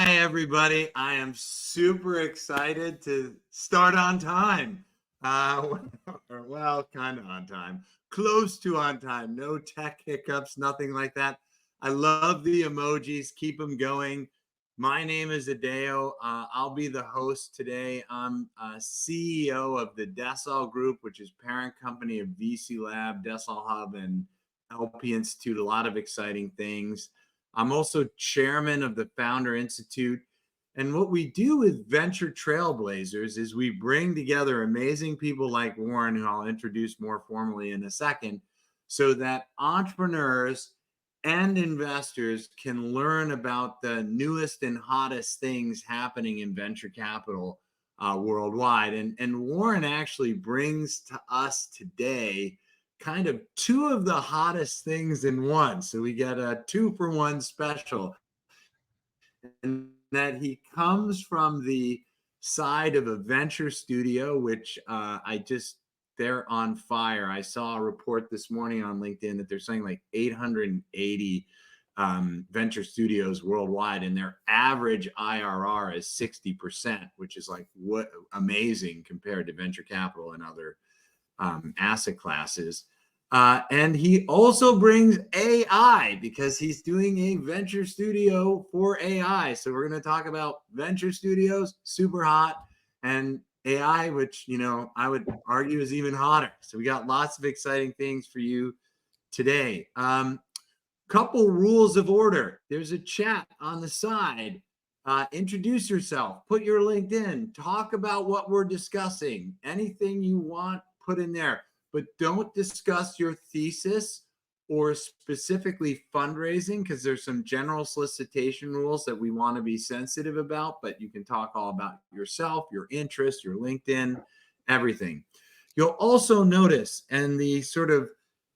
Hi, everybody. I am super excited to start on time. Well, kind of on time, close to on time. No tech hiccups, nothing like that. I love the emojis. Keep them going. My name is Adeo. I'll be the host today. I'm CEO of the Desol Group, which is parent company of VC Lab, Desol Hub, and LP Institute. A lot of exciting things. I'm also chairman of the Founder Institute. And what we do with Venture Trailblazers is we bring together amazing people like Warren, who I'll introduce more formally in a second, so that entrepreneurs and investors can learn about the newest and hottest things happening in venture capital worldwide. And Warren actually brings to us today kind of two of the hottest things in one. So we get a 2-for-1 special. And that he comes from the side of a venture studio, which they're on fire. I saw a report this morning on LinkedIn that they're saying like 880 venture studios worldwide, and their average IRR is 60%, which is like what amazing compared to venture capital and other asset classes. And he also brings AI because he's doing a venture studio for AI. So we're going to talk about venture studios, super hot, and AI, which, I would argue is even hotter. So we got lots of exciting things for you today. Couple rules of order. There's a chat on the side. Introduce yourself, put your LinkedIn, talk about what we're discussing, anything you want, put in there. But don't discuss your thesis or specifically fundraising, because there's some general solicitation rules that we want to be sensitive about, but you can talk all about yourself, your interests, your LinkedIn, everything. You'll also notice in the sort of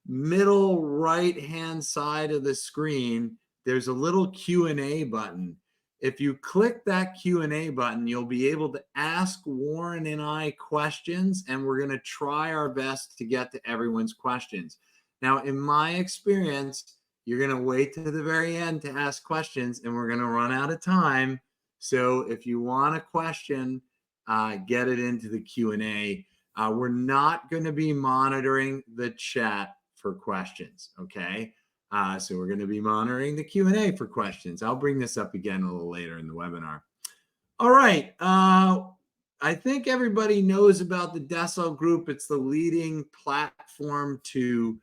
middle right-hand side of the screen, there's a little Q&A button. If you click that Q&A button, you'll be able to ask Warren and I questions, and we're going to try our best to get to everyone's questions. Now, in my experience, you're going to wait to the very end to ask questions, and we're going to run out of time. So if you want a question, get it into the Q&A. We're not going to be monitoring the chat for questions, okay? So we're going to be monitoring the Q&A for questions. I'll bring this up again a little later in the webinar. All right. I think everybody knows about the Desol Group. It's the leading platform to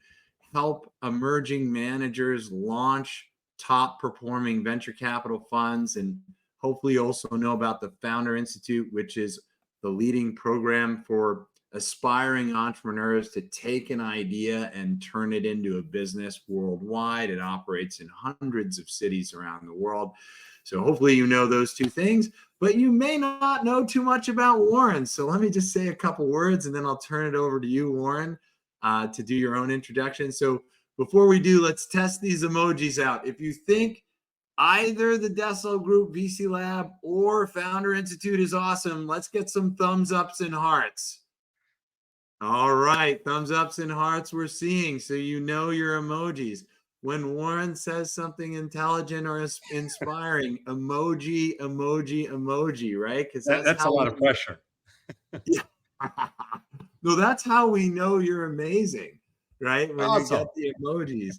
help emerging managers launch top performing venture capital funds, and hopefully you also know about the Founder Institute, which is the leading program for aspiring entrepreneurs to take an idea and turn it into a business worldwide. It operates in hundreds of cities around the world. So hopefully you know those two things, but you may not know too much about Warren. So let me just say a couple words and then I'll turn it over to you, Warren, to do your own introduction. So before we do, let's test these emojis out. If you think either the Desol Group, VC Lab, or Founder Institute is awesome, let's get some thumbs ups and hearts. All right, thumbs ups and hearts we're seeing, so you know your emojis. When Warren says something intelligent or inspiring, emoji, emoji, emoji, right? Because that's a lot of pressure. Yeah. No, that's how we know you're amazing, right? When awesome. You get the emojis.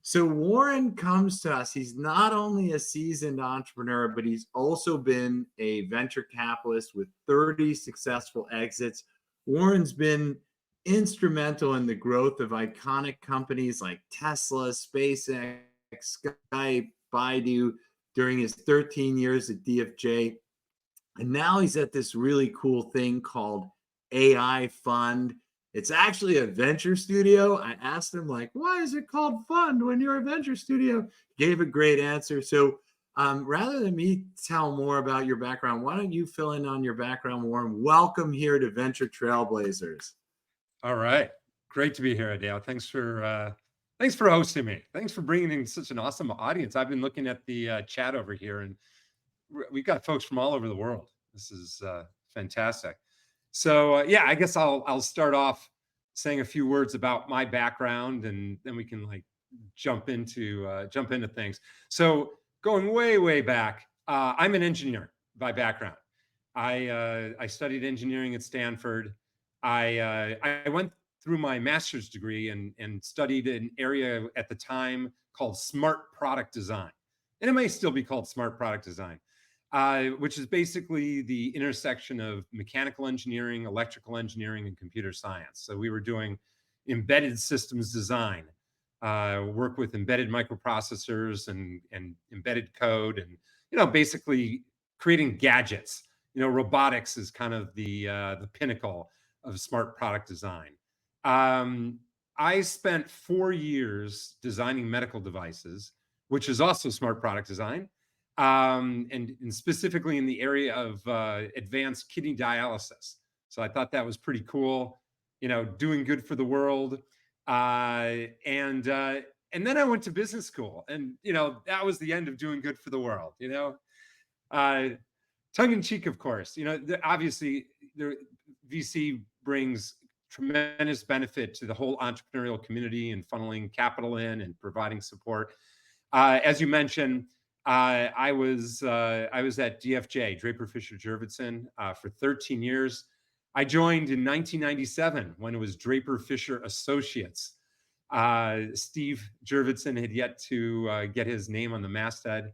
So Warren comes to us. He's not only a seasoned entrepreneur, but he's also been a venture capitalist with 30 successful exits. Warren's been instrumental in the growth of iconic companies like Tesla, SpaceX, Skype, Baidu during his 13 years at DFJ. And now he's at this really cool thing called AI Fund. It's actually a venture studio. I asked him, like, why is it called fund when you're a venture studio? He gave a great answer. So rather than me tell more about your background, why don't you fill in on your background, Warren? Welcome here to Venture Trailblazers. All right. Great to be here, Adele. Thanks for hosting me. Thanks for bringing in such an awesome audience. I've been looking at the chat over here, and we've got folks from all over the world. This is fantastic. So yeah, I guess I'll start off saying a few words about my background, and then we can like jump into things. So going way back, I'm an engineer by background. I studied engineering at Stanford. I went through my master's degree and studied an area at the time called smart product design, and it may still be called smart product design, which is basically the intersection of mechanical engineering, electrical engineering, and computer science. So we were doing embedded systems design, work with embedded microprocessors and embedded code, and basically creating gadgets. Robotics is kind of the pinnacle of smart product design. I spent 4 years designing medical devices, which is also smart product design, and specifically in the area of advanced kidney dialysis. So I thought that was pretty cool, doing good for the world. And then I went to business school, and that was the end of doing good for the world. Uh, Tongue in cheek, of course. Obviously, the VC brings tremendous benefit to the whole entrepreneurial community and funneling capital in and providing support. As you mentioned, I was at DFJ, Draper Fisher Jurvetson, for 13 years. I joined in 1997 when it was Draper Fisher Associates. Steve Jurvetson had yet to get his name on the masthead,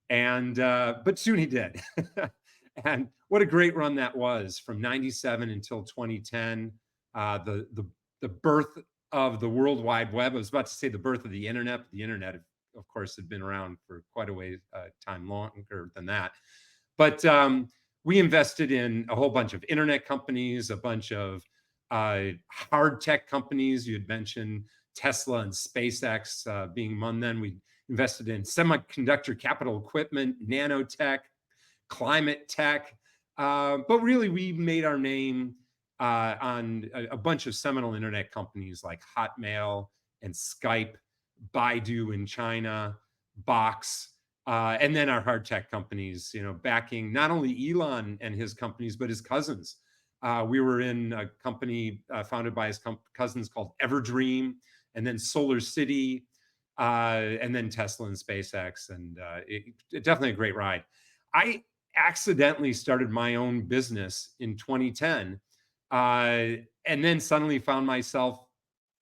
but soon he did. And what a great run that was, from 97 until 2010. The birth of the World Wide Web. I was about to say the birth of the internet, but the internet, of course, had been around for quite a way time longer than that. But we invested in a whole bunch of internet companies, a bunch of hard tech companies. You had mentioned Tesla and SpaceX being among them. We invested in semiconductor capital equipment, nanotech, climate tech. But really, we made our name on a bunch of seminal internet companies like Hotmail and Skype, Baidu in China, Box, and then our hard tech companies, backing not only Elon and his companies, but his cousins. We were in a company founded by his cousins called Everdream, and then Solar City, and then Tesla and SpaceX. And it definitely a great ride. I accidentally started my own business in 2010, and then suddenly found myself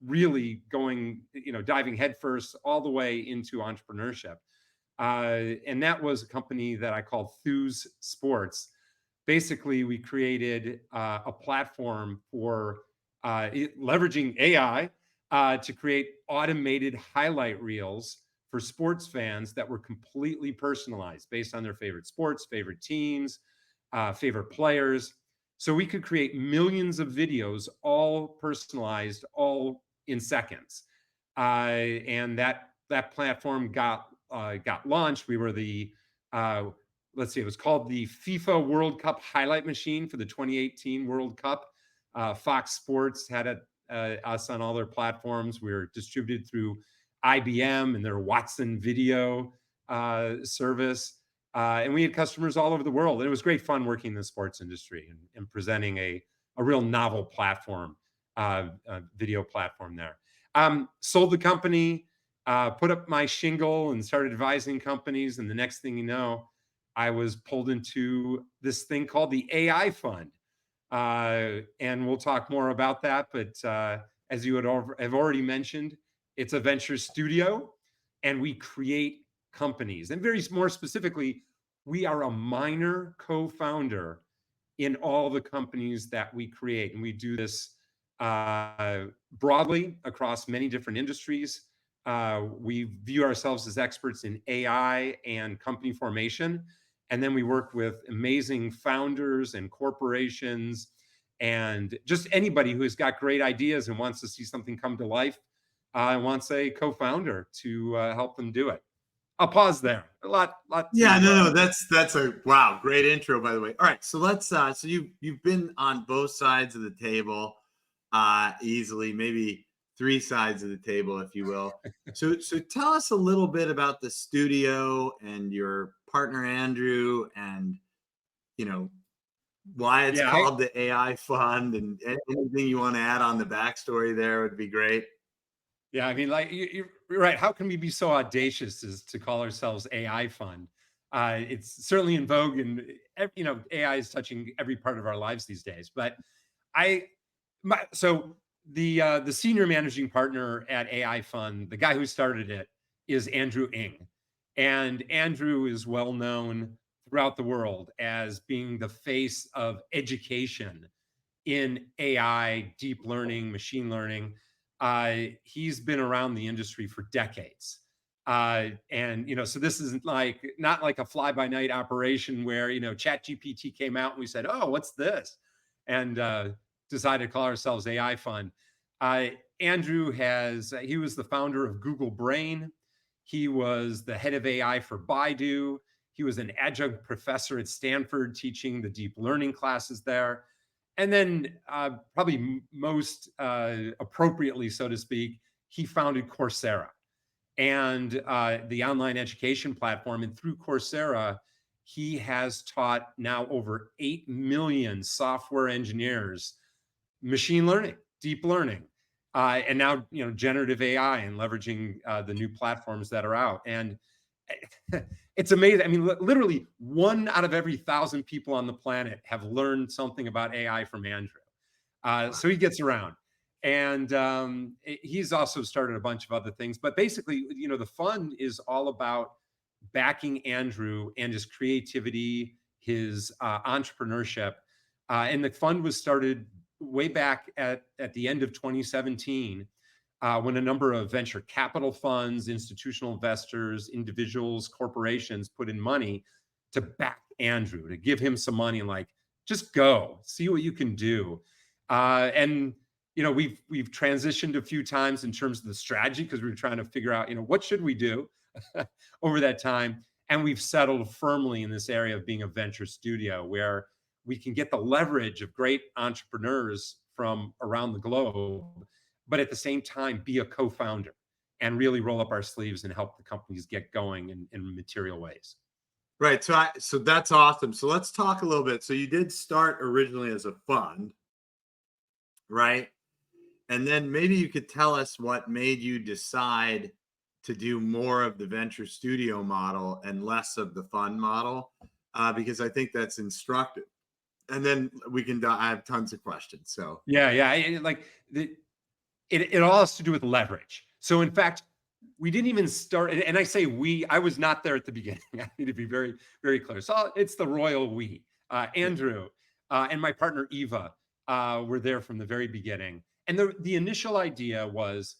really going, diving headfirst all the way into entrepreneurship. And that was a company that I called Thuuz Sports. Basically, we created a platform for leveraging AI to create automated highlight reels for sports fans that were completely personalized based on their favorite sports, favorite teams, favorite players. So we could create millions of videos, all personalized, all in seconds. And that platform got launched. We were the it was called the FIFA World Cup highlight machine for the 2018 World Cup. Fox Sports had us on all their platforms. We were distributed through IBM and their Watson Video service. And we had customers all over the world. And it was great fun working in the sports industry and presenting a real novel platform, video platform there. Sold the company, put up my shingle and started advising companies. And the next thing you know, I was pulled into this thing called the AI Fund. And we'll talk more about that. But as you have already mentioned, it's a venture studio, and we create companies. And more specifically, we are a minor co-founder in all the companies that we create. And we do this broadly across many different industries. We view ourselves as experts in AI and company formation. And then we work with amazing founders and corporations and just anybody who has got great ideas and wants to see something come to life and wants a co-founder to help them do it. I'll pause there. A lot. Yeah, no, that's a wow, great intro, by the way. All right, so let's so you've been on both sides of the table, easily, maybe three sides of the table, if you will. So tell us a little bit about the studio and your partner Andrew, and why it's called the AI Fund, and anything you want to add on the backstory there would be great. Yeah, I mean, like you're right. How can we be so audacious as to call ourselves AI Fund? It's certainly in vogue, and AI is touching every part of our lives these days. But I, so the senior managing partner at AI Fund, the guy who started it, is Andrew Ng, and Andrew is well known throughout the world as being the face of education in AI, deep learning, machine learning. He's been around the industry for decades. And so this isn't not like a fly by night operation where chat GPT came out and we said, oh, what's this, and decided to call ourselves AI Fund. Andrew he was the founder of Google Brain. He was the head of AI for Baidu. He was an adjunct professor at Stanford teaching the deep learning classes there. And then probably most appropriately, so to speak, he founded Coursera, and the online education platform. And through Coursera, he has taught now over 8 million software engineers machine learning, deep learning, and now generative AI, and leveraging the new platforms that are out. And it's amazing. I mean, literally 1 out of every 1,000 people on the planet have learned something about AI from Andrew. So he gets around. And he's also started a bunch of other things. But basically, the fund is all about backing Andrew and his creativity, his entrepreneurship. And the fund was started way back at the end of 2017, when a number of venture capital funds, institutional investors, individuals, corporations put in money to back Andrew, to give him some money and just go, see what you can do. And we've transitioned a few times in terms of the strategy, because we were trying to figure out what should we do over that time. And we've settled firmly in this area of being a venture studio, where we can get the leverage of great entrepreneurs from around the globe, but at the same time be a co-founder and really roll up our sleeves and help the companies get going in material ways. Right. So that's awesome. So let's talk a little bit. So you did start originally as a fund, right? And then maybe you could tell us what made you decide to do more of the venture studio model and less of the fund model, because I think that's instructive. And then I have tons of questions. So yeah, it all has to do with leverage. So in fact, we didn't even start, and I say we, I was not there at the beginning. I need to be very, very clear. So it's the royal we. Andrew and my partner Eva were there from the very beginning. And the initial idea was,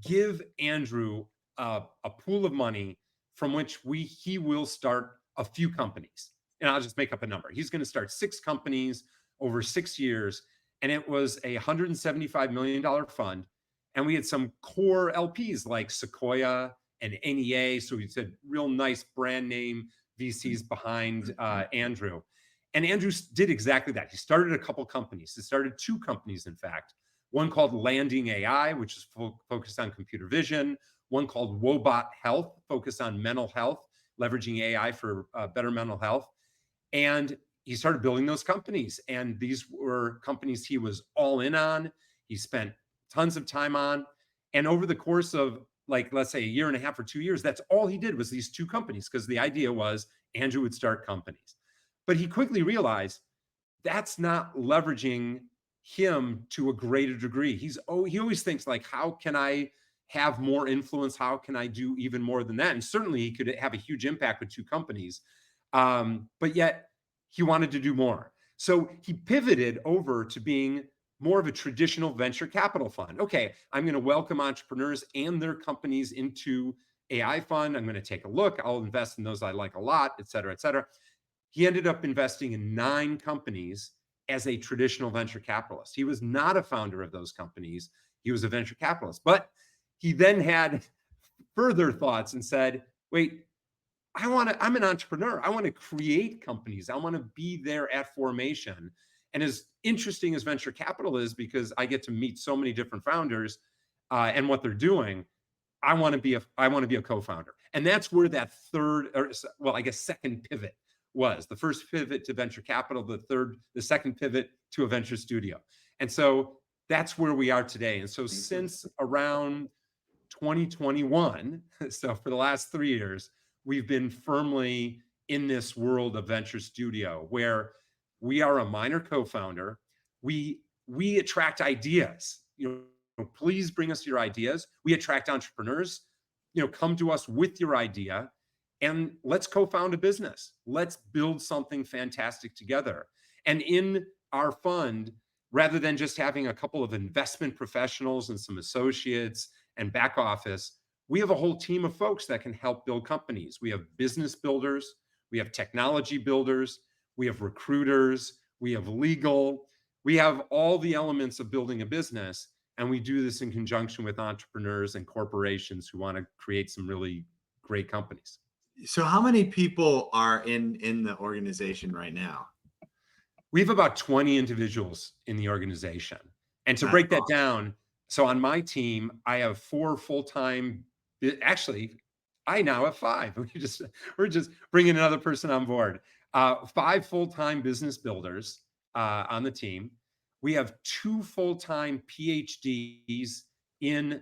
give Andrew a pool of money from which he will start a few companies. And I'll just make up a number. He's going to start 6 companies over 6 years. And it was a $175 million fund. And we had some core LPs like Sequoia and NEA. So we said real nice brand name VCs behind Andrew. And Andrew did exactly that. He started a couple companies. He started 2 companies, in fact. One called Landing AI, which is focused on computer vision. One called Wobot Health, focused on mental health, leveraging AI for better mental health. And he started building those companies. And these were companies he was all in on. He spent tons of time on. And over the course of let's say a year and a half or 2 years, that's all he did was these 2 companies, because the idea was Andrew would start companies. But he quickly realized that's not leveraging him to a greater degree. He always thinks how can I have more influence? How can I do even more than that? And certainly he could have a huge impact with 2 companies. But yet he wanted to do more. So he pivoted over to being more of a traditional venture capital fund. Okay, I'm going to welcome entrepreneurs and their companies into AI Fund. I'm going to take a look. I'll invest in those I like a lot, et cetera, et cetera. He ended up investing in 9 companies as a traditional venture capitalist. He was not a founder of those companies. He was a venture capitalist. But he then had further thoughts and said, wait, I'm an entrepreneur. I want to create companies. I want to be there at formation. And as interesting as venture capital is, because I get to meet so many different founders and what they're doing, I want to be a co-founder. And that's where that second pivot was. The first pivot to venture capital, the second pivot to a venture studio. And so that's where we are today. And so since around 2021, so for the last 3 years, we've been firmly in this world of venture studio, where we are a minor co-founder. We attract ideas. Please bring us your ideas. We attract entrepreneurs. Come to us with your idea, and let's co-found a business. Let's build something fantastic together. And in our fund, rather than just having a couple of investment professionals and some associates and back office, we have a whole team of folks that can help build companies. We have business builders, we have technology builders, we have recruiters, we have legal, we have all the elements of building a business. And we do this in conjunction with entrepreneurs and corporations who want to create some really great companies. So how many people are in the organization right now? We have about 20 individuals in the organization. And to break that down, so on my team, I have 4 full-time, actually, I now have 5. We're just bringing another person on board. 5 full-time business builders on the team. We have 2 full-time PhDs in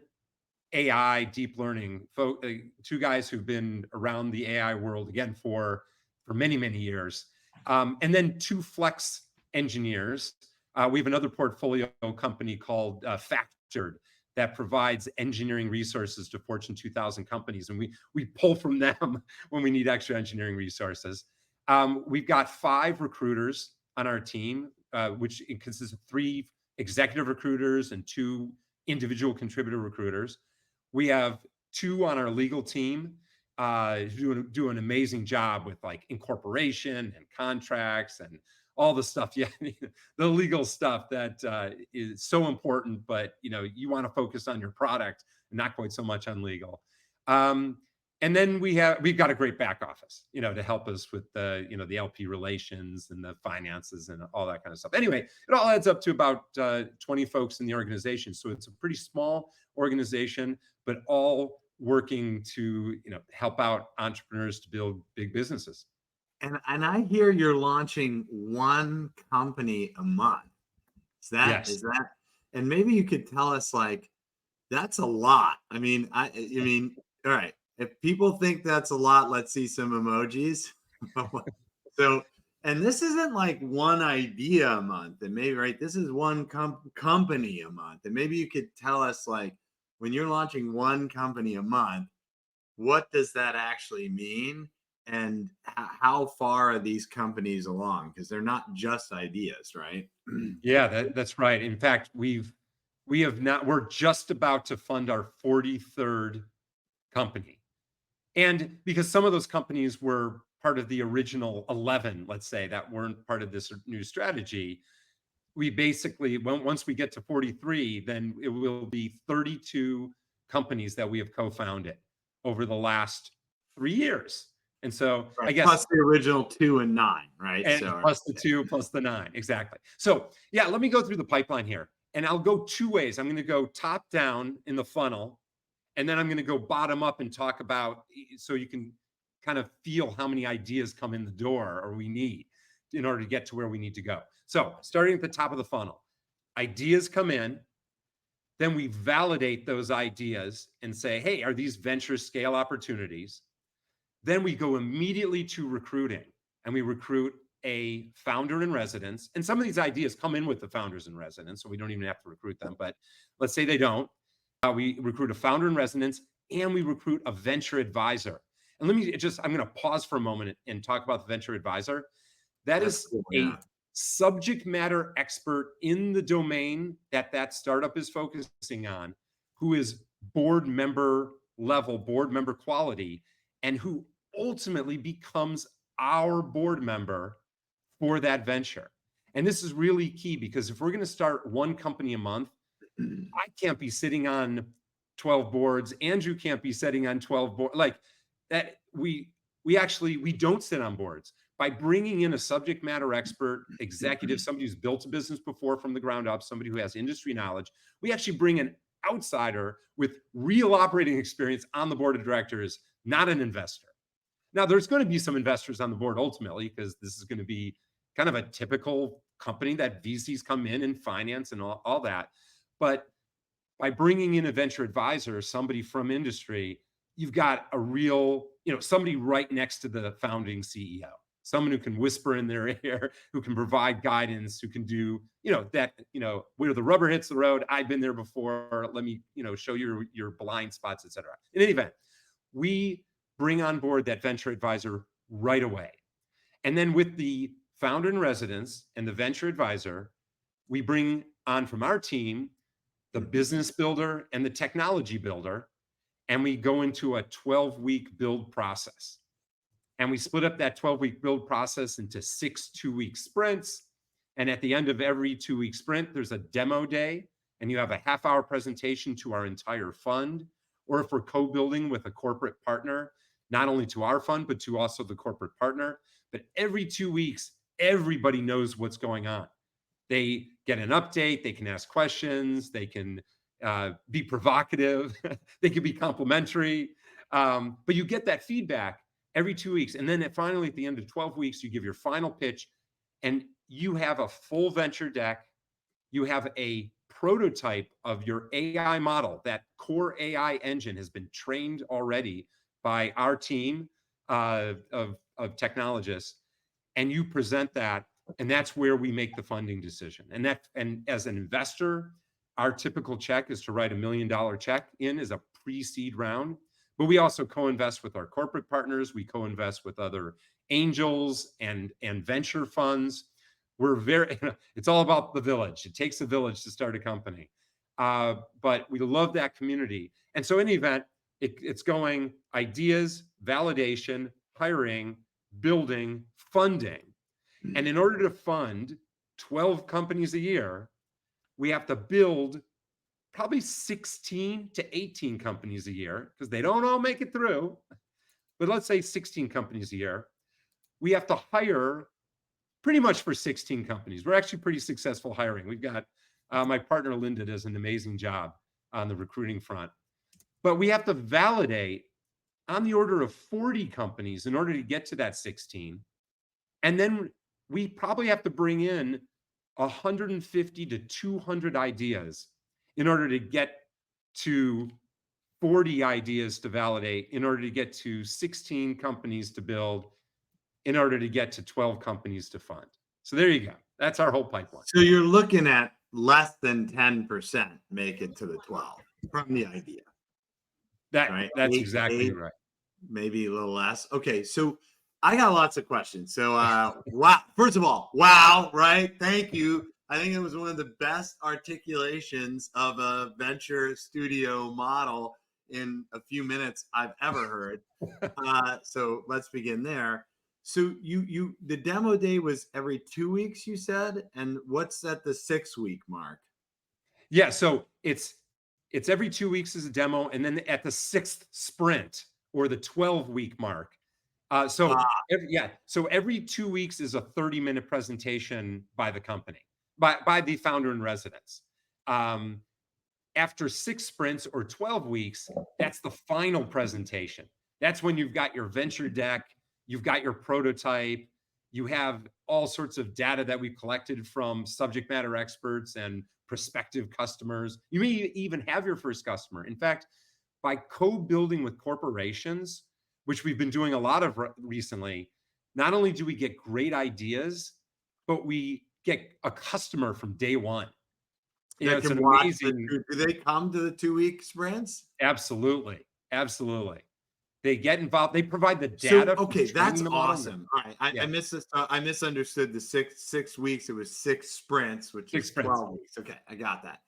AI, deep learning, 2 guys who've been around the AI world again for many, many years. And then 2 flex engineers. We have another portfolio company called Packard that provides engineering resources to Fortune 2000 companies. And we pull from them when we need extra engineering resources. We've got 5 recruiters on our team, which consists of 3 executive recruiters and 2 individual contributor recruiters. We have 2 on our legal team who do an amazing job with like incorporation and contracts and all the stuff. Yeah, the legal stuff that is so important, but you want to focus on your product and not quite so much on legal. And then we've got a great back office, to help us with the LP relations and the finances and all that kind of stuff. Anyway, it all adds up to about 20 folks in the organization. So it's a pretty small organization, but all working to, help out entrepreneurs to build big businesses. And I hear you're launching 1 company a month. Yes. Is that, and maybe you could tell us, like, that's a lot. I mean, all right. If people think that's a lot, let's see some emojis. So, and this isn't like 1 idea a month, and maybe, right, this is 1 company a month. And maybe you could tell us, like, when you're launching 1 company a month, what does that actually mean? And how far are these companies along? Because they're not just ideas, right? Yeah, that's right. In fact, we're just about to fund our 43rd company. And because some of those companies were part of the original 11, let's say, that weren't part of this new strategy, we basically, once we get to 43, then it will be 32 companies that we have co-founded over the last 3 years. And so Right. I guess plus the original 2 and 9, right? and So plus the 2 plus the 9, exactly. So yeah, let me go through the pipeline here, and I'll go 2 ways. I'm going to go top down in the funnel, and then I'm going to go bottom up and talk about, so you can kind of feel how many ideas come in the door or we need in order to get to where we need to go. So starting at the top of the funnel, ideas come in, then we validate those ideas and say, hey, are these venture scale opportunities? Then we go immediately to recruiting, and we recruit a founder in residence. And some of these ideas come in with the founders in residence, so we don't even have to recruit them. But let's say they don't. We recruit a founder in residence, and we recruit a venture advisor. And I'm going to pause for a moment and talk about the venture advisor. That's cool, a subject matter expert in the domain that startup is focusing on, who is board member level, board member quality, and who ultimately becomes our board member for that venture. And this is really key, because if we're going to start 1 company a month, I can't be sitting on 12 boards. Andrew can't be sitting on 12 boards. Like that, we don't sit on boards. By bringing in a subject matter expert, executive, somebody who's built a business before from the ground up, somebody who has industry knowledge, we actually bring an outsider with real operating experience on the board of directors, not an investor. Now, there's going to be some investors on the board ultimately, because this is going to be kind of a typical company that VCs come in and finance and all that. But by bringing in a venture advisor, somebody from industry, you've got a real, somebody right next to the founding CEO, someone who can whisper in their ear, who can provide guidance, who can do, where the rubber hits the road. I've been there before. Let me, show you your blind spots, et cetera. In any event, we bring on board that venture advisor right away. And then with the founder in residence and the venture advisor, we bring on from our team the business builder and the technology builder, and we go into a 12-week build process. And we split up that 12-week build process into 6 2-week sprints. And at the end of every 2-week sprint, there's a demo day, and you have a half-hour presentation to our entire fund. Or if we're co-building with a corporate partner, not only to our fund, but to also the corporate partner. But every 2 weeks, everybody knows what's going on. They get an update, they can ask questions, they can be provocative, they can be complimentary, but you get that feedback every 2 weeks. And then finally, at the end of 12 weeks, you give your final pitch, and you have a full venture deck. You have a prototype of your AI model. That core AI engine has been trained already by our team of technologists, and you present that, and that's where we make the funding decision. And as an investor, our typical check is to write $1 million check in as a pre-seed round, but we also co-invest with our corporate partners. We co-invest with other angels and venture funds. It's all about the village. It takes a village to start a company. But we love that community. And so in any event, it's going ideas, validation, hiring, building, funding. And in order to fund 12 companies a year, we have to build probably 16 to 18 companies a year, because they don't all make it through. But let's say 16 companies a year. We have to hire pretty much for 16 companies. We're actually pretty successful hiring. We've got my partner, Linda, does an amazing job on the recruiting front. But we have to validate on the order of 40 companies in order to get to that 16. And then we probably have to bring in 150 to 200 ideas in order to get to 40 ideas to validate, in order to get to 16 companies to build, in order to get to 12 companies to fund. So there you go. That's our whole pipeline. So you're looking at less than 10% make it to the 12 from the idea. Right? That's exactly right. Maybe a little less. Okay, so I got lots of questions. So wow, first of all, wow, right? Thank you. I think it was one of the best articulations of a venture studio model in a few minutes I've ever heard. So let's begin there. So the demo day was every 2 weeks, you said, and what's at the 6-week mark? Yeah, so it's every 2 weeks is a demo, and then at the 6th sprint or the 12-week mark. So every 2 weeks is a 30-minute presentation by the company, by the founder in residence. After 6 sprints or 12 weeks, that's the final presentation. That's when you've got your venture deck, you've got your prototype, you have all sorts of data that we've collected from subject matter experts and prospective customers. You may even have your first customer. In fact, by co-building with corporations, which we've been doing a lot of recently, not only do we get great ideas, but we get a customer from day one. It's an amazing. Do they come to the 2-week sprints? Absolutely. They get involved. They provide the data. So, okay, that's awesome. All right, I misunderstood the six weeks. It was 6 sprints, which is 12 weeks. Okay, I got that.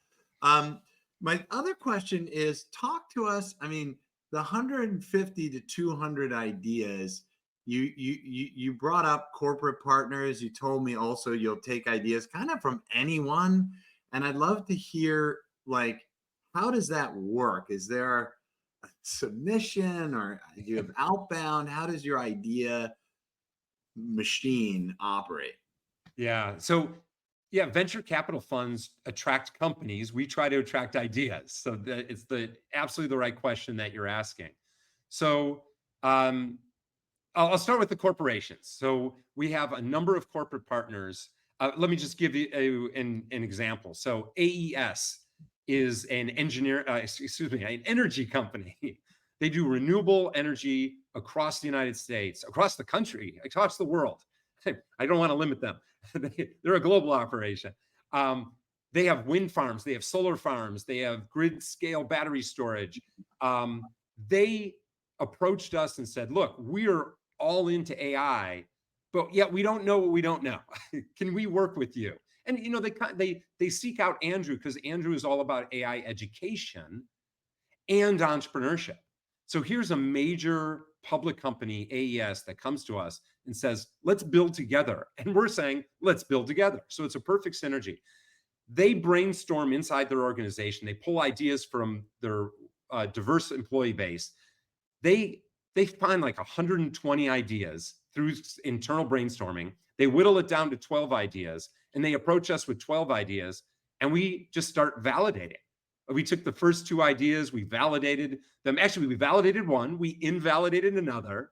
My other question is, talk to us. I mean, the 150 to 200 ideas. You brought up corporate partners. You told me also you'll take ideas kind of from anyone, and I'd love to hear, like, how does that work? Is there a submission, or do you have outbound? How does your idea machine operate? Yeah. So venture capital funds attract companies. We try to attract ideas. So it's absolutely the right question that you're asking. So I'll start with the corporations. So we have a number of corporate partners. Let me just give you an example. So AES is an energy company. They do renewable energy across the United States, across the country, across the world. I don't want to limit them. They're a global operation. They have wind farms, they have solar farms, they have grid scale battery storage. They approached us and said, look, we're all into AI, but yet we don't know what we don't know. Can we work with you? And you know, they seek out Andrew because Andrew is all about AI education and entrepreneurship. So here's a major public company, AES, that comes to us and says, let's build together. And we're saying, let's build together. So it's a perfect synergy. They brainstorm inside their organization. They pull ideas from their diverse employee base. They find like 120 ideas through internal brainstorming. They whittle it down to 12 ideas, and they approach us with 12 ideas, and we just start validating. We took the first 2 ideas, we validated them. Actually, we validated one, we invalidated another,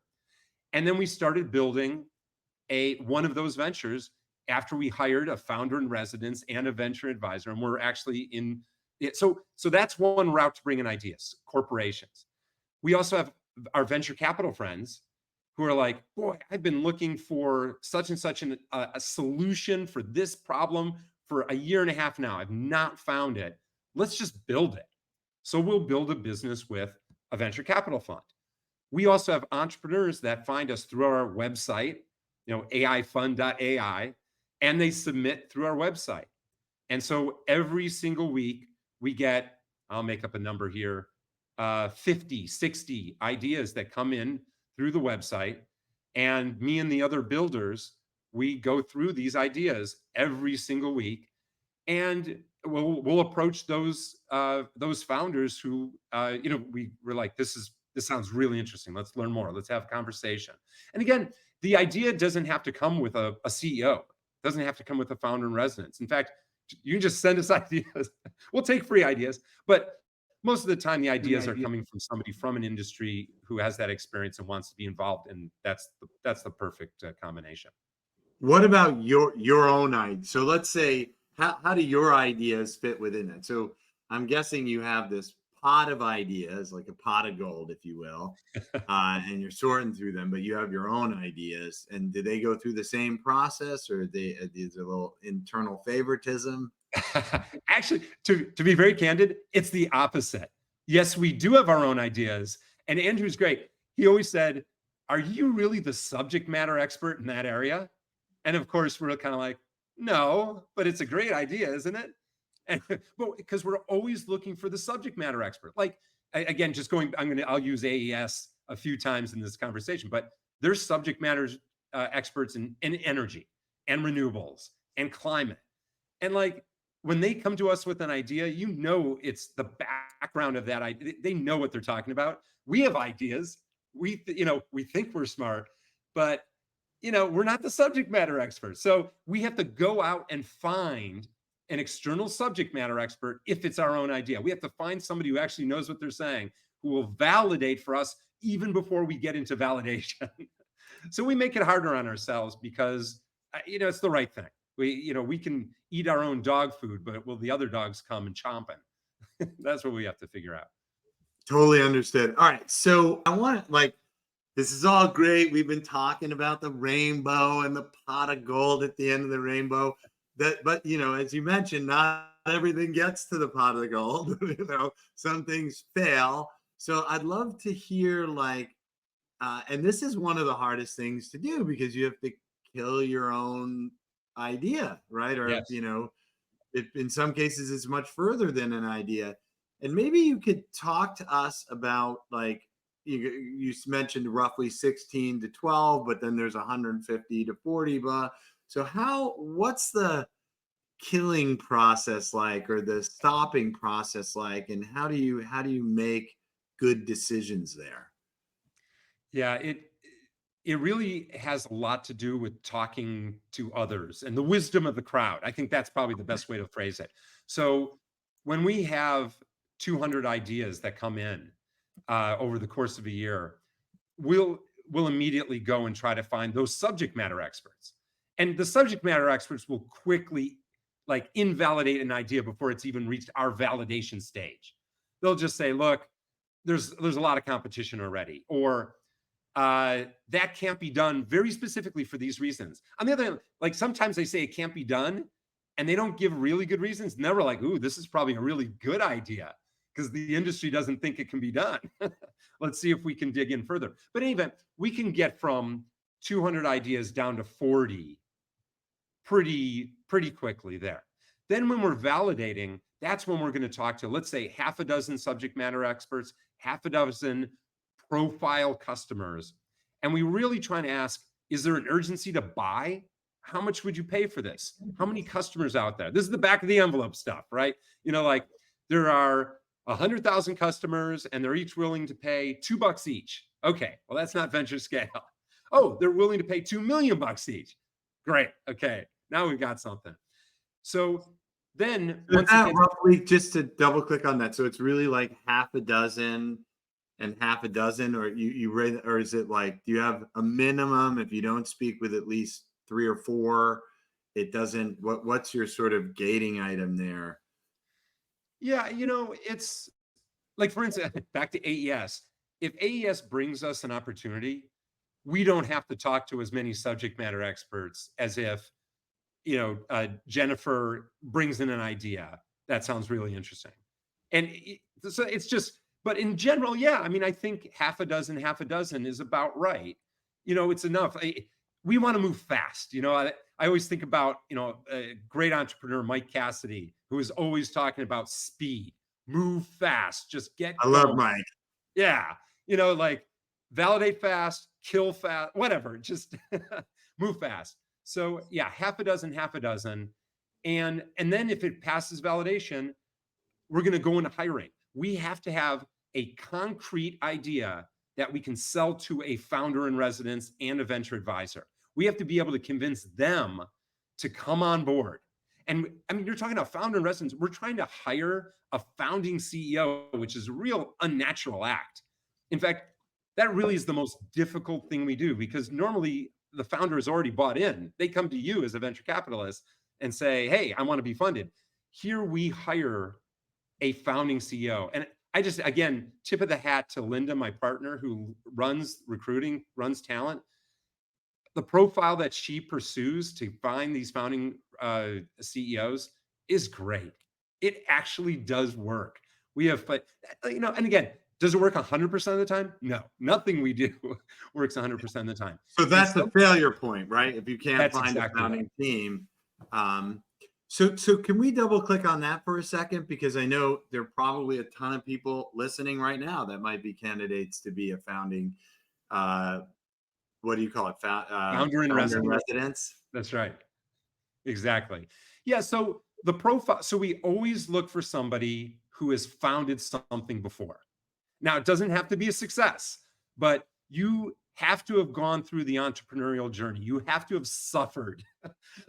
and then we started building one of those ventures after we hired a founder in residence and a venture advisor, and we're actually in it. So that's one route to bring in ideas, corporations. We also have our venture capital friends who are like, boy, I've been looking for such and such a solution for this problem for a year and a half now. I've not found it. Let's just build it. So we'll build a business with a venture capital fund. We also have entrepreneurs that find us through our website, aifund.ai, and they submit through our website. And so every single week we get, I'll make up a number here, 50, 60 ideas that come in through the website. And me and the other builders, we go through these ideas every single week. And we'll approach those founders who, we're like, this sounds really interesting. Let's learn more. Let's have a conversation. And again, the idea doesn't have to come with a CEO. It doesn't have to come with a founder in residence. In fact, you can just send us ideas. We'll take free ideas, but most of the time the ideas are coming from somebody from an industry who has that experience and wants to be involved, and that's the perfect combination. What about your own idea? So let's say, how do your ideas fit within it? So I'm guessing you have this pot of ideas, like a pot of gold, if you will, and you're sorting through them, but you have your own ideas. And do they go through the same process, or is there a little internal favoritism? Actually, to be very candid, it's the opposite. Yes, we do have our own ideas. And Andrew's great. He always said, are you really the subject matter expert in that area? And of course, we're kind of like, no, but it's a great idea, isn't it? And but because we're always looking for the subject matter expert. Like, again, just going, I'll use AES a few times in this conversation, but there's subject matter experts in energy and renewables and climate. And like, when they come to us with an idea, it's the background of that idea. They know what they're talking about. We have ideas. We think we're smart, but we're not the subject matter experts. So we have to go out and find an external subject matter expert if it's our own idea. We have to find somebody who actually knows what they're saying, who will validate for us even before we get into validation. So we make it harder on ourselves because, it's the right thing. We can eat our own dog food, but will the other dogs come and chomping? That's what we have to figure out. Totally understood. All right. So I want this is all great. We've been talking about the rainbow and the pot of gold at the end of the rainbow. But as you mentioned, not everything gets to the pot of the gold. Some things fail. So I'd love to hear and this is one of the hardest things to do because you have to kill your own idea, right? Or, Yes. if in some cases it's much further than an idea. And maybe you could talk to us about you mentioned roughly 16 to 12, but then there's 150 to 40. So what's the killing process like, or the stopping process like, and how do you make good decisions there? Yeah, it really has a lot to do with talking to others and the wisdom of the crowd. I think that's probably the best way to phrase it. So when we have 200 ideas that come in over the course of a year, we'll immediately go and try to find those subject matter experts. And the subject matter experts will quickly invalidate an idea before it's even reached our validation stage. They'll just say, look, there's a lot of competition already, or that can't be done very specifically for these reasons. On the other hand, like sometimes they say it can't be done and they don't give really good reasons. Never like, ooh, this is probably a really good idea because the industry doesn't think it can be done. Let's see if we can dig in further. But in any event, we can get from 200 ideas down to 40 pretty quickly there. Then when we're validating, that's when we're going to talk to, let's say, half a dozen subject matter experts, half a dozen profile customers. And we really trying to ask, is there an urgency to buy? How much would you pay for this? How many customers out there? This is the back of the envelope stuff, right? Like there are 100,000 customers and they're each willing to pay $2 each. Okay, well, that's not venture scale. Oh, they're willing to pay $2 million each. Great. Okay, now we've got something. So then once again, roughly, just to double click on that, so it's really like half a dozen and half a dozen, or you rate, or is it like, do you have a minimum? If you don't speak with at least 3 or 4, it doesn't, what's your sort of gating item there? Yeah, it's like, for instance, back to AES. If AES brings us an opportunity, we don't have to talk to as many subject matter experts as if, Jennifer brings in an idea that sounds really interesting. And so it's just, but in general, yeah, I mean, I think half a dozen is about right. It's enough. We want to move fast. I always think about, a great entrepreneur, Mike Cassidy, who is always talking about speed, move fast, just get going. Love Mike. Yeah. Like validate fast, kill fast, whatever, just move fast. So yeah, half a dozen. And then if it passes validation, we're going to go into hiring. We have to have a concrete idea that we can sell to a founder in residence and a venture advisor. We have to be able to convince them to come on board. And I mean, you're talking about founder in residence. We're trying to hire a founding CEO, which is a real unnatural act. In fact, that really is the most difficult thing we do, because normally the founder has already bought in. They come to you as a venture capitalist and say, hey, I want to be funded. Here we hire a founding CEO. And I just, again, tip of the hat to Linda, my partner, who runs recruiting, runs talent. The profile that she pursues to find these founding CEOs is great. It actually does work. We have, but and again, does it work 100% of the time? No, nothing we do works 100% of the time. So that's the failure point, right? If you can't find exactly a founding team. So can we double click on that for a second? Because I know there are probably a ton of people listening right now that might be candidates to be a founding, what do you call it? Founder in residence. That's right. Exactly. Yeah. So the profile, so we always look for somebody who has founded something before. Now, it doesn't have to be a success, but you have to have gone through the entrepreneurial journey. You have to have suffered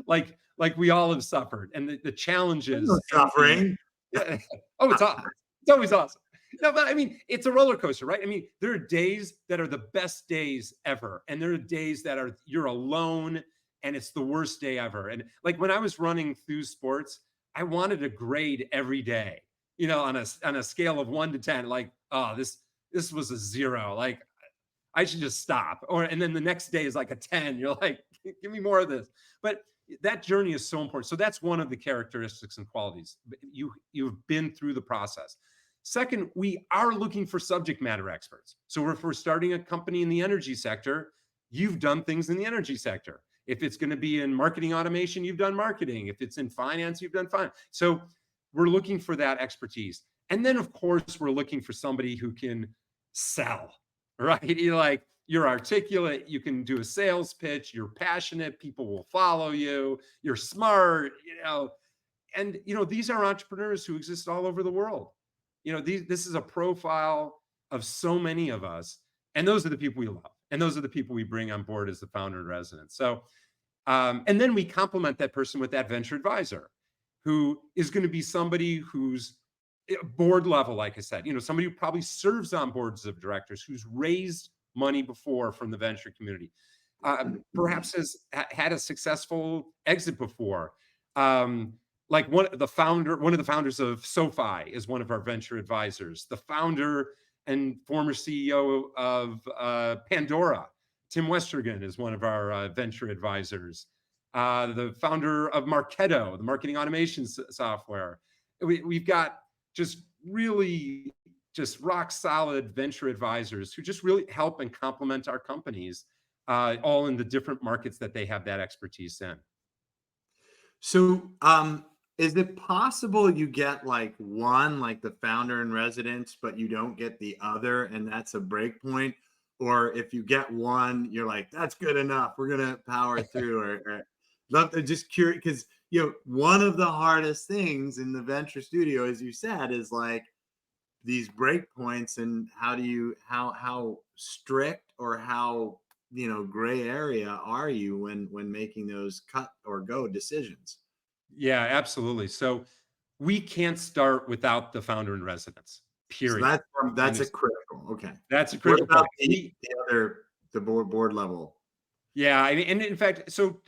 like we all have suffered. And the challenges. Suffering. Oh, it's awesome. It's always awesome. No, but I mean, it's a roller coaster, right? I mean, there are days that are the best days ever. And there are days that are, you're alone and it's the worst day ever. And like when I was running Thuuz Sports, I wanted a grade every day, on a scale of 1 to 10, like, oh, this was a 0. Like I should just stop. And then the next day is like a 10. You're like, give me more of this. But that journey is so important. So that's one of the characteristics and qualities. You've been through the process. Second, we are looking for subject matter experts. So if we're starting a company in the energy sector, you've done things in the energy sector. If it's going to be in marketing automation, you've done marketing. If it's in finance, you've done finance. So we're looking for that expertise. And then, of course, we're looking for somebody who can sell, right? You're articulate, you can do a sales pitch, you're passionate, people will follow you, you're smart, and these are entrepreneurs who exist all over the world. This is a profile of so many of us, and those are the people we love, and those are the people we bring on board as the founder in residence. So, and then we complement that person with that venture advisor, who is going to be somebody who's board level, like I said, somebody who probably serves on boards of directors, who's raised money before from the venture community, perhaps has had a successful exit before. Like one of the founders of SoFi is one of our venture advisors. The founder and former CEO of Pandora. Tim Westergan is one of our venture advisors. The founder of Marketo, the marketing automation software. We've got just really just rock solid venture advisors who just really help and complement our companies, all in the different markets that they have that expertise in. So, is it possible you get like one, like the founder in residence, but you don't get the other, and that's a break point? Or if you get one, you're like, that's good enough. We're gonna power through. Or love to just curious because one of the hardest things in the venture studio, as you said, is like these break points, and how strict or how gray area are you when making those cut or go decisions? Yeah, absolutely. So we can't start without the founder in residence, So period. that's a critical. Okay. That's a What critical about point. the other the board level? Yeah, I mean, and in fact, so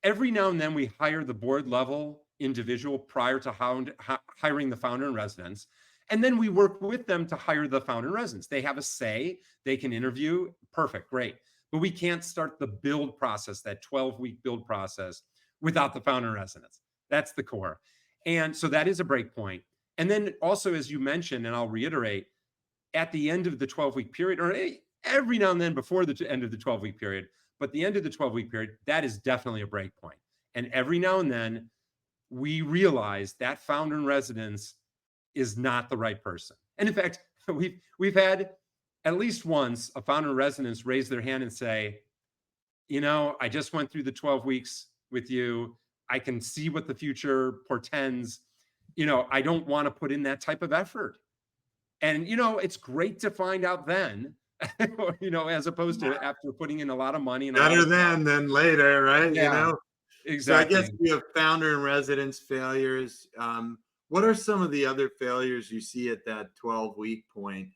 every now and then we hire the board level individual prior to hiring the founder in residence. And then we work with them to hire the founder in residence. They have a say, they can interview. Perfect, great. But we can't start the build process, that 12-week build process, without the founder in residence. That's the core. And so that is a break point. And then also, as you mentioned, and I'll reiterate, at the end of the 12-week period, or every now and then before the end of the 12-week period, but the end of the 12-week period, that is definitely a break point. And every now and then we realize that founder in residence is not the right person. And in fact, we've had at least once a founder in residence raise their hand and say, I just went through the 12 weeks with you. I can see what the future portends. I don't want to put in that type of effort. And, it's great to find out then, as opposed to after putting in a lot of money. And Better than later, right? Yeah, So I guess exactly. you have founder in residence failures. What are some of the other failures you see at that 12-week point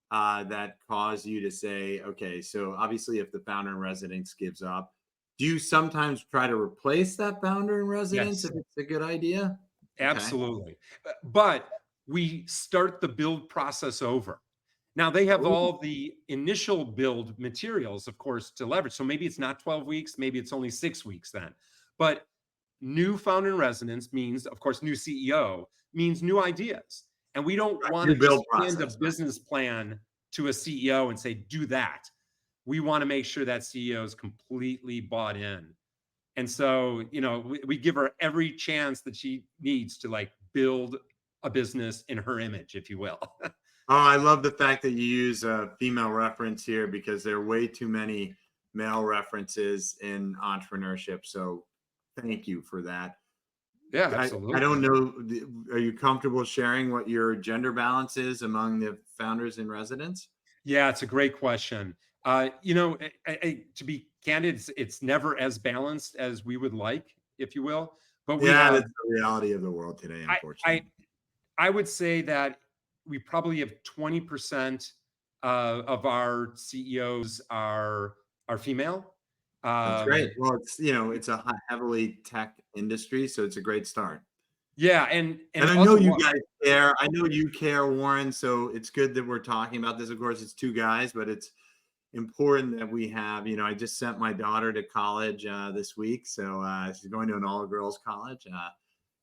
that cause you to say, okay, so obviously if the founder in residence gives up, do you sometimes try to replace that founder in residence Yes, if it's a good idea? Okay. absolutely. But we start the build process over. Now they have Ooh, all the initial build materials, of course, to leverage. So maybe it's not 12 weeks, maybe it's only 6 weeks then. But new founder in residence means, of course, new CEO means new ideas. And we don't right. want New to just build hand a process, right? business plan to a CEO and say, do that. We want to make sure that CEO is completely bought in. And so, we give her every chance that she needs to like build a business in her image, if you will. Oh, I love the fact that you use a female reference here because there are way too many male references in entrepreneurship. So thank you for that. Yeah, I absolutely. don't know. Are you comfortable sharing what your gender balance is among the founders in residence? Yeah, it's a great question. To be candid, it's never as balanced as we would like, if you will. But we Yeah, have, that's the reality of the world today, I, I, unfortunately. I would say that we probably have 20% of our CEOs are female. That's great. Um, Well, it's a heavily tech industry, so it's a great start. yeah, and And I know also you guys care. I know you care, Warren. So it's good that we're talking about this. Of course, it's two guys, but it's important that we have. I just sent my daughter to college this week, so she's going to an all-girls college.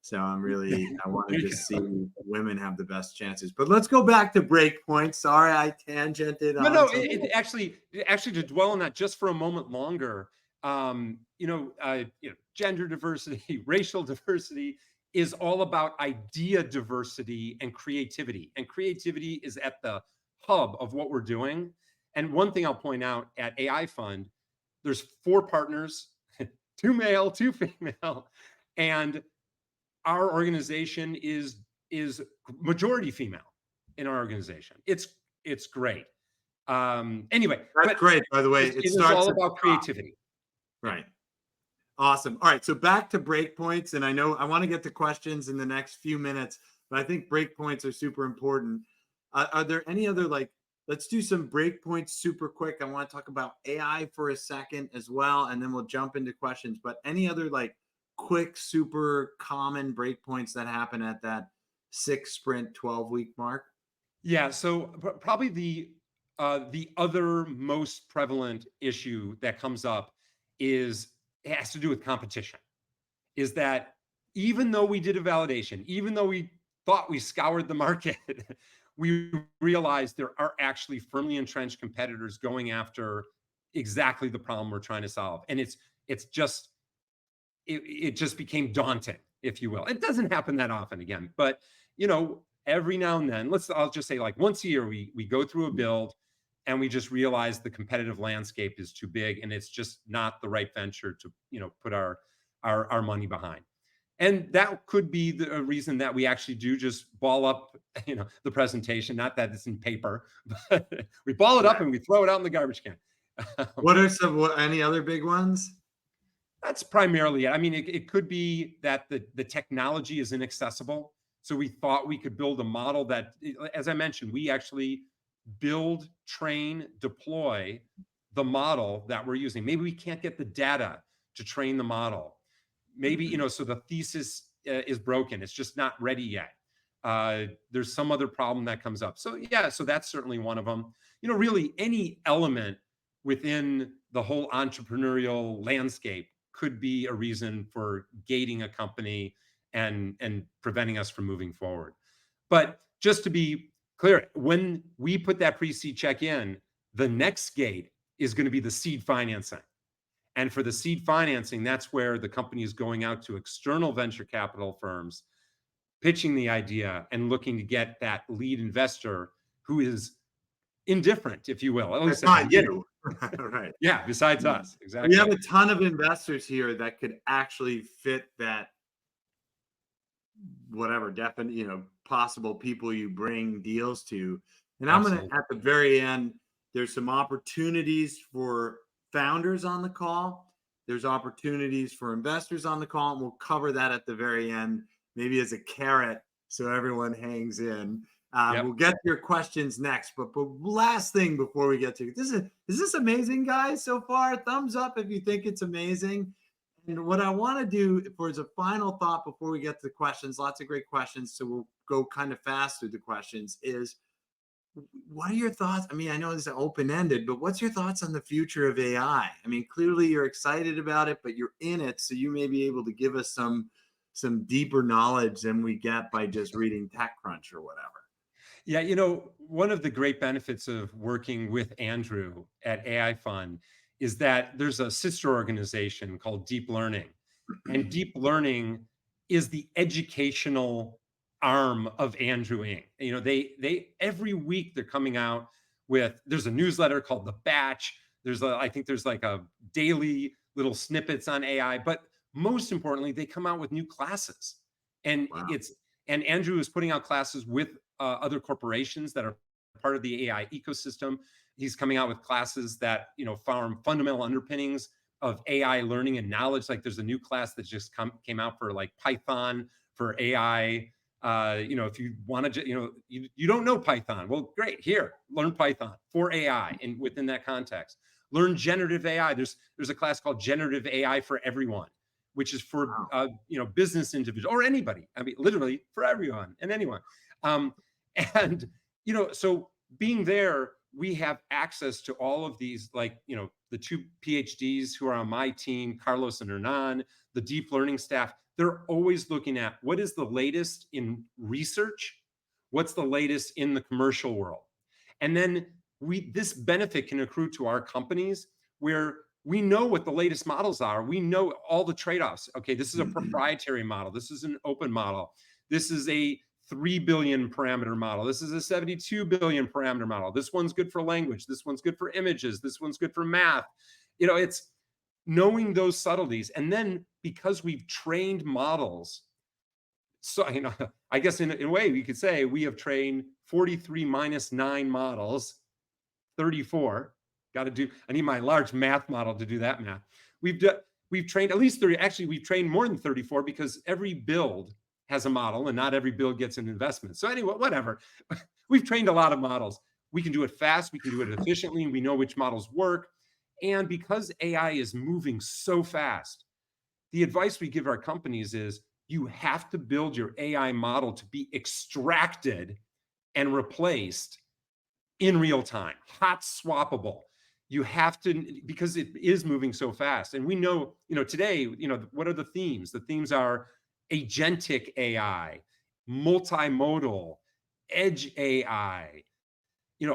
So I want to there you just see go. women have the best chances. But let's go back to Breakpoint. Sorry, I tangented No, on no, something. actually to dwell on that just for a moment longer, gender diversity, racial diversity is all about idea diversity and creativity. And creativity is at the hub of what we're doing. And one thing I'll point out at AI Fund, there's 4 partners, 2 male, 2 female, and our organization is majority female in our organization. It's great. Anyway, That's but great, by the way. it It is starts all at the about top. creativity. Yeah. Right. Awesome. All right. So back to breakpoints. And I know I want to get to questions in the next few minutes, but I think breakpoints are super important. Are there any other, let's do some breakpoints super quick. I want to talk about AI for a second as well, and then we'll jump into questions. But any other quick, super common breakpoints that happen at that 6 sprint 12-week mark? Yeah, so probably the other most prevalent issue that comes up is it has to do with competition. Is that even though we did a validation, even though we thought we scoured the market, we realized there are actually firmly entrenched competitors going after exactly the problem we're trying to solve, and it's just it just became daunting, if you will. It doesn't happen that often again, but every now and then, I'll just say like once a year, we go through a build and we just realize the competitive landscape is too big and it's just not the right venture to, put our money behind. And that could be the reason that we actually do just ball up, the presentation, not that it's in paper, but we ball it up Right. and we throw it out in the garbage can. What are any other big ones? That's primarily it. I mean, it could be that the technology is inaccessible. So we thought we could build a model that, as I mentioned, we actually build, train, deploy the model that we're using. Maybe we can't get the data to train the model. Maybe, so the thesis is broken. It's just not ready yet. There's some other problem that comes up. So yeah, so that's certainly one of them. Really any element within the whole entrepreneurial landscape could be a reason for gating a company and preventing us from moving forward. But just to be clear, when we put that pre-seed check in, the next gate is going to be the seed financing. And for the seed financing, that's where the company is going out to external venture capital firms, pitching the idea and looking to get that lead investor who is indifferent, if you will, at That's least at the not beginning. you. Right. Yeah, besides Mm. us. We have Exactly. a ton of investors here that could actually fit that whatever definite, possible people you bring deals to. And I'm gonna Absolutely. at the very end, there's some opportunities for founders on the call. There's opportunities for investors on the call, and we'll cover that at the very end, maybe as a carrot, so everyone hangs in. We'll Yep. get to your questions next, but last thing before we get to this is this amazing, guys? So far, thumbs up if you think it's amazing. And what I want to do for as a final thought before we get to the questions, lots of great questions, so we'll go kind of fast through the questions, is what are your thoughts? I mean, I know this is open ended, but what's your thoughts on the future of AI? I mean, clearly you're excited about it, but you're in it, so you may be able to give us some deeper knowledge than we get by just reading TechCrunch or whatever. Yeah, one of the great benefits of working with Andrew at AI Fund is that there's a sister organization called Deep Learning. And Deep Learning is the educational arm of Andrew Ng. They every week they're coming out with there's a newsletter called The Batch. I think there's like a daily little snippets on AI, but most importantly, they come out with new classes. And Wow. it's and Andrew is putting out classes with other corporations that are part of the AI ecosystem. He's coming out with classes that farm fundamental underpinnings of AI learning and knowledge. Like there's a new class that just came out for like Python for AI. If you want to, you don't know Python, well, great. Here, learn Python for AI, and within that context, learn generative AI. There's a class called Generative AI for Everyone, which is for Wow. business individual or anybody. I mean, literally for everyone and anyone. Um, and so being there, we have access to all of these, like the two PhDs who are on my team, Carlos and Hernan, the deep learning staff. They're always looking at what is the latest in research, what's the latest in the commercial world, and then this benefit can accrue to our companies where we know what the latest models are. We know all the trade-offs. Okay, this is a proprietary model. This is an open model. This is a 3 billion parameter model. This is a 72 billion parameter model. This one's good for language. This one's good for images. This one's good for math. It's knowing those subtleties. And then because we've trained models, so, I guess in a way we could say we have trained 43 minus 9 models, 34. I need my large math model to do that math. We've trained at least 30. Actually, we've trained more than 34 because every build has a model and not every build gets an investment. So anyway, whatever. We've trained a lot of models. We can do it fast. We can do it efficiently. We know which models work. And because AI is moving so fast, the advice we give our companies is you have to build your AI model to be extracted and replaced in real time, hot swappable. You have to, because it is moving so fast. And we know, today, what are the themes? The themes are agentic AI, multimodal, edge AI,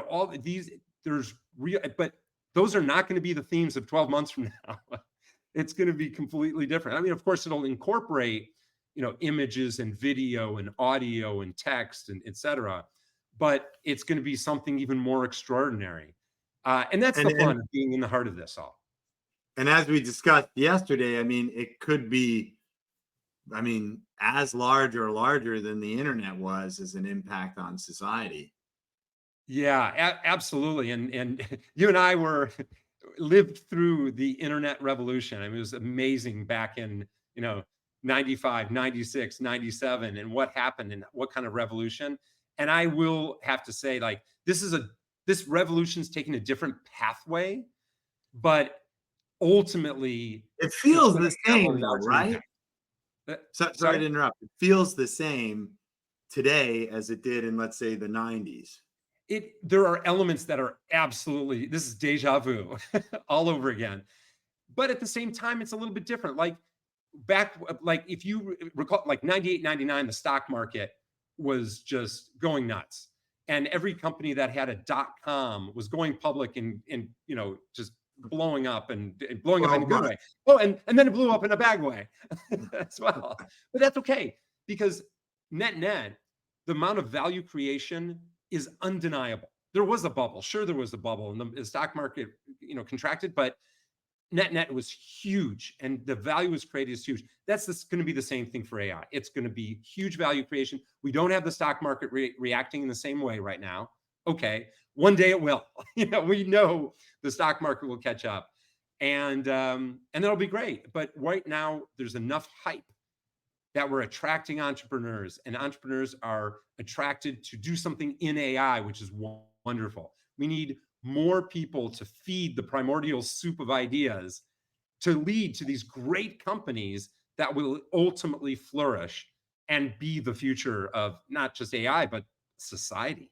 all these, there's real, but those are not going to be the themes of 12 months from now. It's going to be completely different. I mean, of course, it'll incorporate, images and video and audio and text and et cetera, but it's going to be something even more extraordinary. And that's the fun of being in the heart of this all. And as we discussed yesterday, I mean, it could be, as large or larger than the internet was as an impact on society. Yeah, absolutely. And you and I lived through the internet revolution. I mean, it was amazing back in, 95, 96, 97, and what happened and what kind of revolution. And I will have to say, like, this revolution's taking a different pathway, but ultimately it feels the same though, right? Sorry to interrupt. It feels the same today as it did in, let's say, the 90s. There are elements that are absolutely, this is deja vu all over again. But at the same time, it's a little bit different. Like if you recall, like 98, 99, the stock market was just going nuts. And every company that had a .com was going public and just blowing up and blowing up in a good way. Oh, and then it blew up in a bad way as well. But that's okay, because net, the amount of value creation is undeniable. There was a bubble. Sure, there was a bubble, and the stock market, contracted, but net was huge, and the value was created is huge. That's going to be the same thing for AI. It's going to be huge value creation. We don't have the stock market reacting in the same way right now. Okay, one day it will. We know the stock market will catch up, and that'll be great. But right now, there's enough hype that we're attracting entrepreneurs, and entrepreneurs are attracted to do something in AI, which is wonderful. We need more people to feed the primordial soup of ideas to lead to these great companies that will ultimately flourish and be the future of not just AI, but society.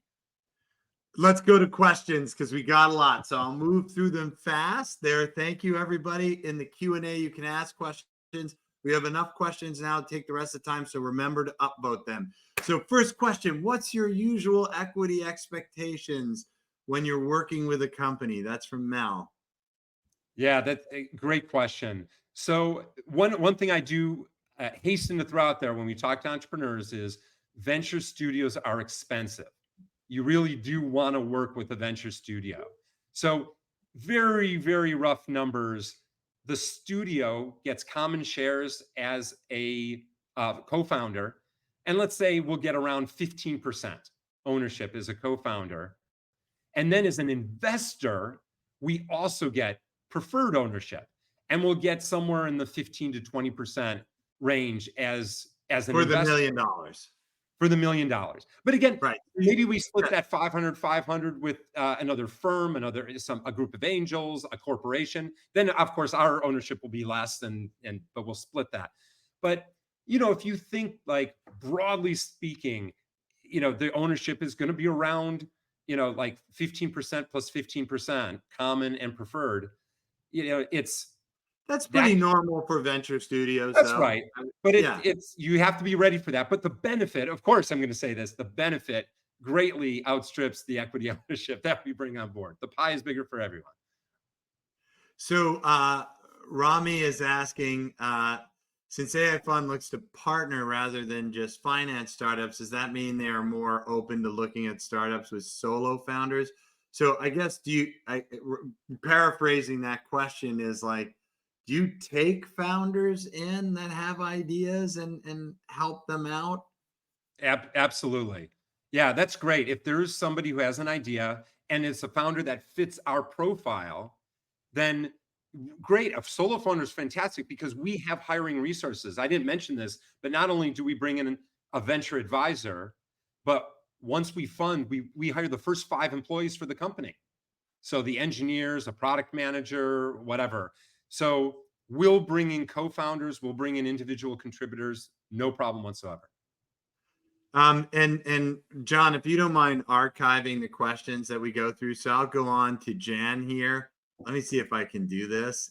Let's go to questions, because we got a lot. So I'll move through them fast there. Thank you, everybody. In the Q&A, you can ask questions. We have enough questions now to take the rest of the time, so remember to upvote them. So first question, what's your usual equity expectations when you're working with a company? That's from Mel. Yeah, that's a great question. So one thing I do hasten to throw out there when we talk to entrepreneurs is venture studios are expensive. You really do want to work with a venture studio. So very, very rough numbers. The studio gets common shares as a co-founder. And let's say we'll get around 15% ownership as a co-founder. And then as an investor, we also get preferred ownership. And we'll get somewhere in the 15 to 20% range as an investor. For the $1 million. For the $1 million. But again, right, maybe we split that 500 with another firm, a group of angels, a corporation. Then of course our ownership will be less, but we'll split that. But if you think, like, broadly speaking, the ownership is going to be around, like 15% plus 15% common and preferred. That's pretty normal for venture studios. That's right. But it's you have to be ready for that. But the benefit, of course, I'm going to say this, the benefit greatly outstrips the equity ownership that we bring on board. The pie is bigger for everyone. So Rami is asking, since AI Fund looks to partner rather than just finance startups, does that mean they are more open to looking at startups with solo founders? So I guess, paraphrasing that question is like, do you take founders in that have ideas and help them out? Absolutely. Yeah, that's great. If there is somebody who has an idea and it's a founder that fits our profile, then great. A solo founder is fantastic, because we have hiring resources. I didn't mention this, but not only do we bring in a venture advisor, but once we fund, we hire the first 5 employees for the company. So the engineers, a product manager, whatever. So we'll bring in co-founders, we'll bring in individual contributors, no problem whatsoever. And John, if you don't mind archiving the questions that we go through, so I'll go on to Jan here. Let me see if I can do this.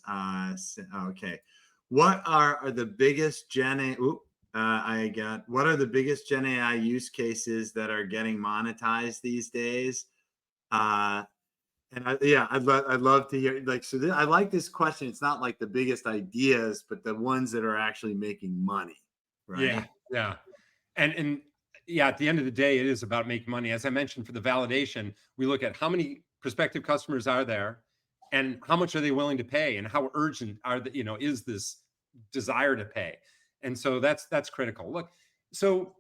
Okay. What are the biggest Gen A? What are the biggest Gen AI use cases that are getting monetized these days? I'd love to hear, like, so I like this question. It's not like the biggest ideas, but the ones that are actually making money, Yeah, right? yeah. And yeah, at the end of the day, it is about making money. As I mentioned, for the validation, we look at how many prospective customers are there and how much are they willing to pay and how urgent are the, is this desire to pay. And so that's critical. Look, so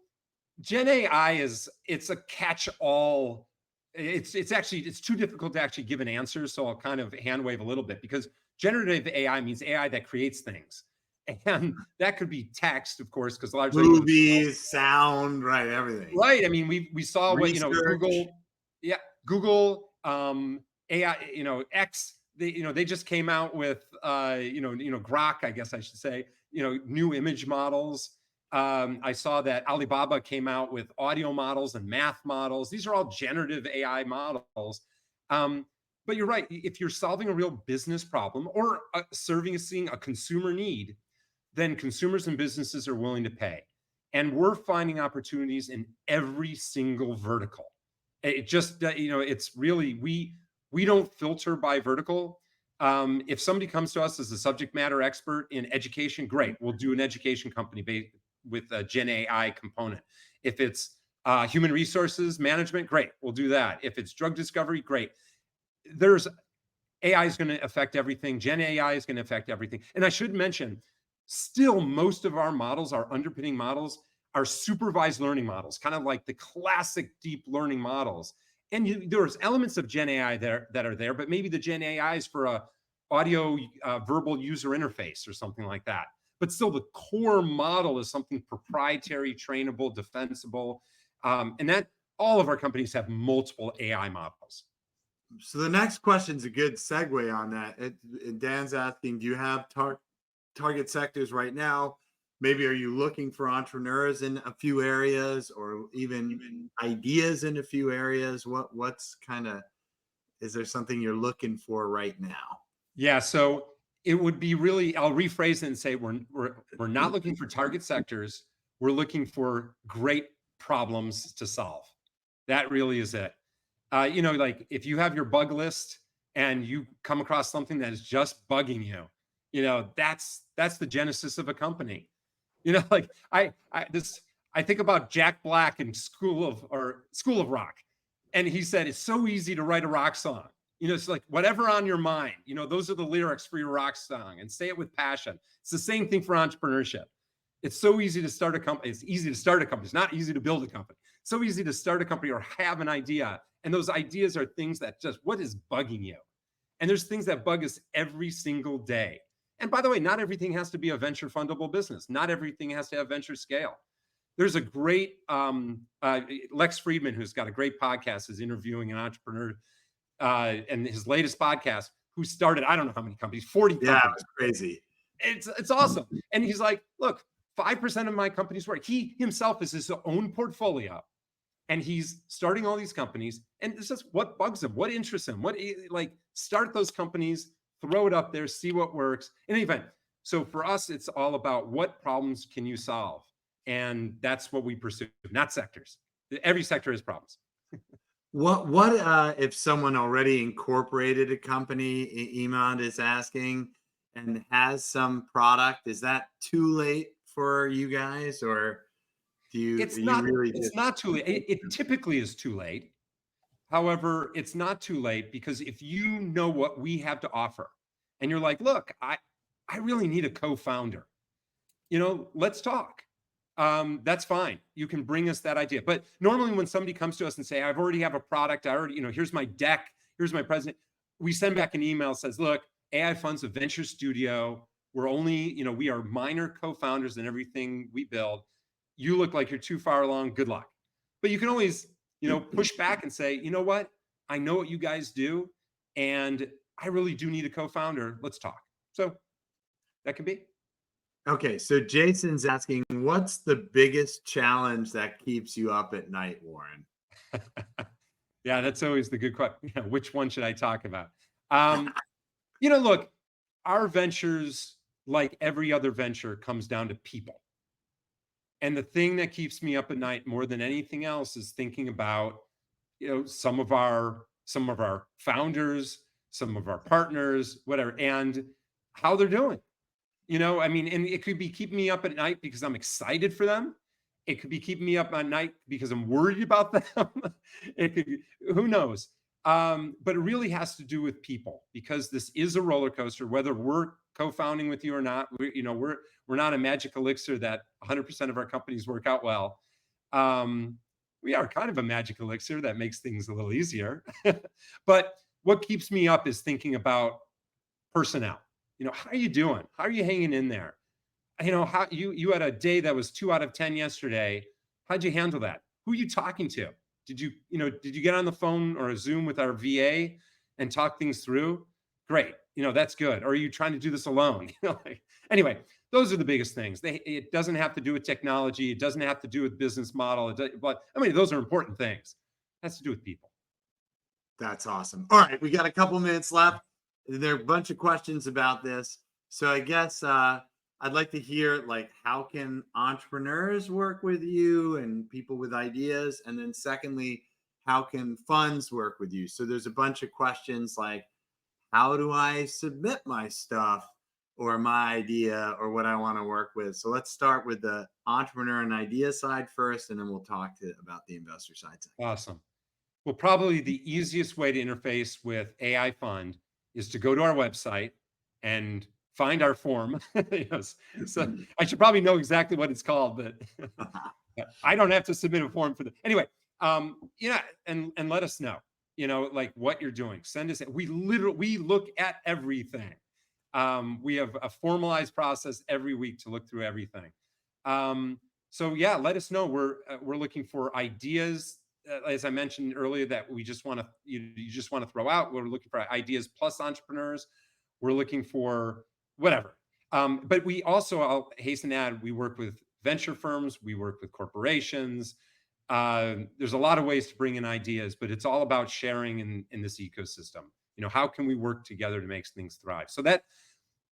Gen AI it's a catch-all. It's too difficult to actually give an answer. So I'll kind of hand wave a little bit because generative AI means AI that creates things. And that could be text, of course, because large language Movies, sound, right? Everything. right. I mean, we saw what Research. Google, AI, X, they just came out with Grok, I guess I should say, new image models. I saw that Alibaba came out with audio models and math models. These are all generative AI models. But you're right. If you're solving a real business problem or seeing a consumer need, then consumers and businesses are willing to pay. And we're finding opportunities in every single vertical. It just, it's really, we don't filter by vertical. If somebody comes to us as a subject matter expert in education, great. We'll do an education company with a Gen AI component. If it's human resources management, great. We'll do that. If it's drug discovery, great. AI is going to affect everything. Gen AI is going to affect everything. And I should mention, still, most of our models, our underpinning models, are supervised learning models, kind of like the classic deep learning models. And there's elements of Gen AI that are there, but maybe the Gen AI is for a audio verbal user interface or something like that. But still, the core model is something proprietary, trainable, defensible, and that all of our companies have multiple AI models. So the next question is a good segue on that. Dan's asking, do you have target sectors right now? Maybe are you looking for entrepreneurs in a few areas or even ideas in a few areas? What's kind of, is there something you're looking for right now? Yeah, so it would be really, I'll rephrase it and say we're not looking for target sectors. We're looking for great problems to solve. That really is it. Like if you have your bug list and you come across something that is just bugging you, that's the genesis of a company. Like I think about Jack Black in School of Rock, and he said it's so easy to write a rock song. It's like whatever on your mind. Those are the lyrics for your rock song, and say it with passion. It's the same thing for entrepreneurship. It's so easy to start a company. It's easy to start a company. It's not easy to build a company. It's so easy to start a company or have an idea. And those ideas are things that just, what is bugging you? And there's things that bug us every single day. And by the way, not everything has to be a venture fundable business. Not everything has to have venture scale. There's a great Lex Friedman, who's got a great podcast, is interviewing an entrepreneur and his latest podcast, who started, I don't know how many companies, 40 companies. Yeah, it's crazy. It's awesome. And he's like, look, 5% of my company's work. He himself is his own portfolio. And he's starting all these companies. And it's just what bugs him, what interests him, start those companies, throw it up there, see what works. In any event, so for us, it's all about what problems can you solve? And that's what we pursue, not sectors. Every sector has problems. What if someone already incorporated a company, Iman is asking, and has some product? Is that too late for you guys, or It's not too late. It typically is too late. However, it's not too late because if you know what we have to offer and you're like, look, I really need a co-founder, let's talk. That's fine. You can bring us that idea. But normally when somebody comes to us and say, I've already have a product, here's my deck, here's my president, we send back an email that says, look, AI Fund's a venture studio. We're only, we are minor co-founders in everything we build. You look like you're too far along. Good luck. But you can always, push back and say, you know what? I know what you guys do, and I really do need a co-founder. Let's talk. So that can be. Okay, so Jason's asking, what's the biggest challenge that keeps you up at night, Warren? Yeah, that's always the good question. Yeah, which one should I talk about? Look, our ventures, like every other venture, comes down to people. And the thing that keeps me up at night more than anything else is thinking about, some of our founders, some of our partners, whatever, and how they're doing. I mean, and it could be keeping me up at night because I'm excited for them. It could be keeping me up at night because I'm worried about them. It could, who knows? But it really has to do with people, because this is a roller coaster. Whether we're co-founding with you or not, we're not a magic elixir that 100% of our companies work out well. Um, we are kind of a magic elixir that makes things a little easier. But what keeps me up is thinking about personnel. How are you doing? How are you hanging in there? How you had a day that was 2 out of 10 yesterday. How'd you handle that? Who are you talking to? Did you get on the phone or a Zoom with our VA and talk things through? Great. That's good. Or are you trying to do this alone? Anyway, those are the biggest things. It doesn't have to do with technology. It doesn't have to do with business model. But I mean, those are important things. It has to do with people. That's awesome. All right, we got a couple minutes left. There are a bunch of questions about this. So I guess I'd like to hear, like, how can entrepreneurs work with you and people with ideas? And then secondly, how can funds work with you? So there's a bunch of questions like, how do I submit my stuff or my idea or what I want to work with? So let's start with the entrepreneur and idea side first, and then we'll talk about the investor side. Awesome. Well, probably the easiest way to interface with AI Fund is to go to our website and find our form. Yes. So I should probably know exactly what it's called, but I don't have to submit a form for that. Anyway, and let us know, like what you're doing. Send us. We look at everything. We have a formalized process every week to look through everything. So yeah, let us know. We're looking for ideas, as I mentioned earlier, that we just want to you just want to throw out. We're looking for ideas plus entrepreneurs. We're looking for whatever. But we also, I'll hasten to add, we work with venture firms. We work with corporations. There's a lot of ways to bring in ideas, but it's all about sharing in this ecosystem. How can we work together to make things thrive? So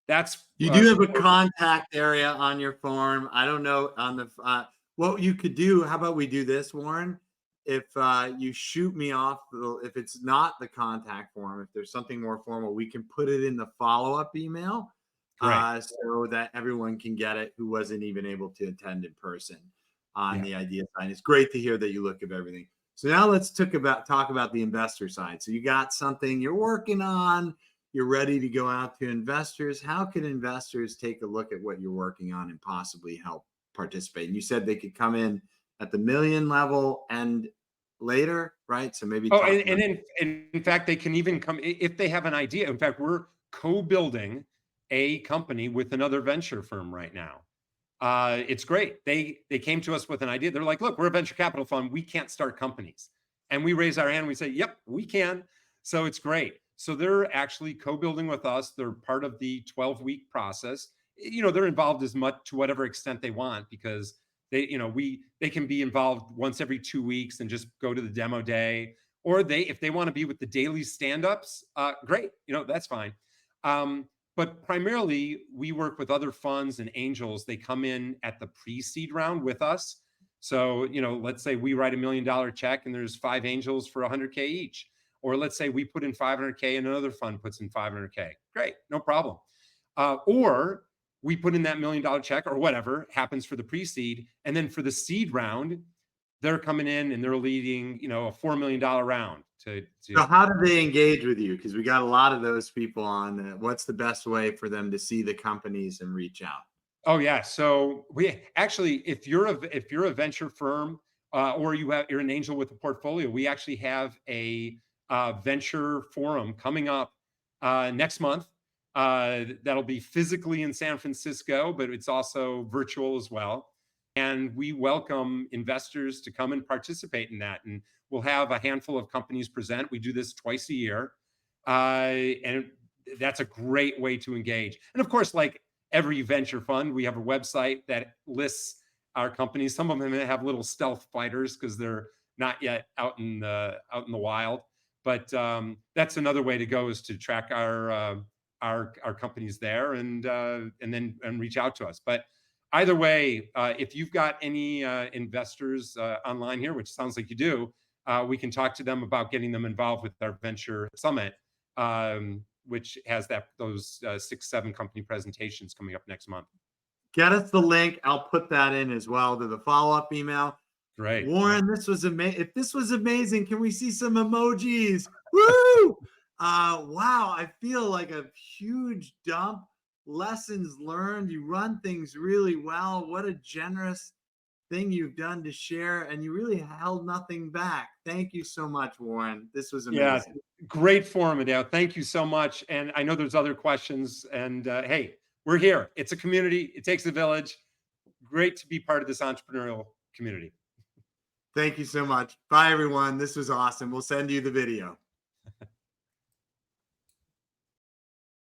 that's You do have a contact area on your form. I don't know on the what you could do. How about we do this, Warren? If you shoot me off, if it's not the contact form, if there's something more formal, we can put it in the follow-up email, so that everyone can get it who wasn't even able to attend in person on the idea side. It's great to hear that you look at everything. So now let's talk about the investor side. So you got something you're working on. You're ready to go out to investors. How can investors take a look at what you're working on and possibly help participate? And you said they could come in at the million level and later, right? So maybe. And in fact, they can even come if they have an idea. In fact, we're co-building a company with another venture firm right now. It's great. They came to us with an idea. They're like, look, we're a venture capital fund. We can't start companies. And we raise our hand. We say, yep, we can. So it's great. So they're actually co-building with us. They're part of the 12-week process. They're involved as much to whatever extent they want, because they can be involved once every 2 weeks and just go to the demo day, or if they want to be with the daily stand-ups, great. That's fine. But primarily, we work with other funds and angels. They come in at the pre-seed round with us. So, let's say we write $1 million check and there's 5 angels for 100K each. Or let's say we put in 500K and another fund puts in 500K. Great, no problem. Or we put in that $1 million check or whatever happens for the pre-seed. And then for the seed round, they're coming in and they're leading, a $4 million round. So how do they engage with you? Because we got a lot of those people on. What's the best way for them to see the companies and reach out? Oh yeah. So we actually, if you're a venture firm, or you're an angel with a portfolio, we actually have a venture forum coming up next month. That'll be physically in San Francisco, but it's also virtual as well. And we welcome investors to come and participate in that. And we'll have a handful of companies present. We do this twice a year. And that's a great way to engage. And of course, like every venture fund. We have a website that lists our companies. Some of them have little stealth fighters because they're not yet out in the wild. But that's another way to go, is to track our companies there, and then reach out to us. But either way, if you've got any investors online here, which sounds like you do, we can talk to them about getting them involved with our venture summit, which has those 6-7 company presentations coming up next month. Get us the link. I'll put that in as well to the follow-up email. Great. Warren, this was amazing. If this was amazing, can we see some emojis? Woo! Wow, I feel like a huge dump. Lessons learned. You run things really well. What a generous thing you've done to share, and you really held nothing back. Thank you so much, Warren. This was amazing. Yeah, great forum, Adele. Thank you so much. And I know there's other questions. And hey, we're here. It's a community. It takes a village. Great to be part of this entrepreneurial community. Thank you so much. Bye, everyone. This was awesome. We'll send you the video.